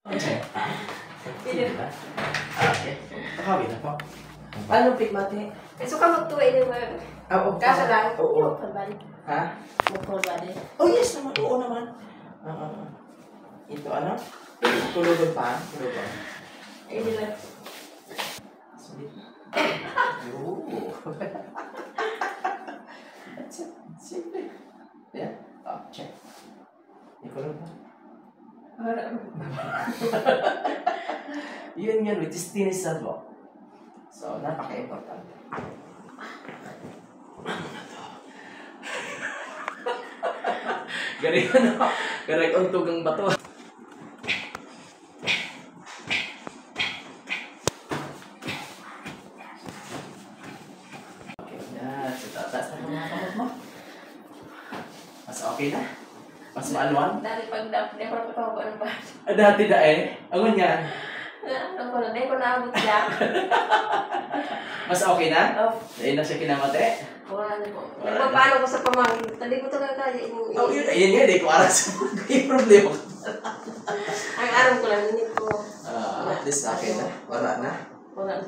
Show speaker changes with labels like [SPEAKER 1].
[SPEAKER 1] Okay.
[SPEAKER 2] Sige
[SPEAKER 1] ba? Okay. Nakawin na po.
[SPEAKER 3] Paano pigmate?
[SPEAKER 2] So ka magtuwa ini mo.
[SPEAKER 3] Oo.
[SPEAKER 2] Kaso lang,
[SPEAKER 3] Oo.
[SPEAKER 2] pabalik.
[SPEAKER 3] Ha?
[SPEAKER 2] Mo balik.
[SPEAKER 3] Oh yes naman. Oo naman. Ito ano? Tulugan pa. Tulugan.
[SPEAKER 2] Ini lang.
[SPEAKER 3] Sige. Oo. That's it. Simple. Yeah. Oh, check. Ikaw pa. Yun yun, which is tinis sa mo. So, napaka-importante.
[SPEAKER 1] Galing ano? Galing untog ang bato. Okay na. So, tatas na mga kamot mo. Mas okay na? Mas maalwan?
[SPEAKER 2] Dali pag di ko na patawa ng ba.
[SPEAKER 1] Dati da eh. Angon yan.
[SPEAKER 2] Ano ko na, di ko naabot siya.
[SPEAKER 1] Mas okay na?
[SPEAKER 2] Oh,
[SPEAKER 1] Dahil na siya kinamate.
[SPEAKER 2] wala na po. Nagpapaano ko sa pamangkin. Tali ko talaga kaya.
[SPEAKER 1] Oh, yun nga. Di ko aras. May problema.
[SPEAKER 2] Ang aram ko lang, hindi ko.
[SPEAKER 1] At least okay na. Wala na.
[SPEAKER 2] Wala na.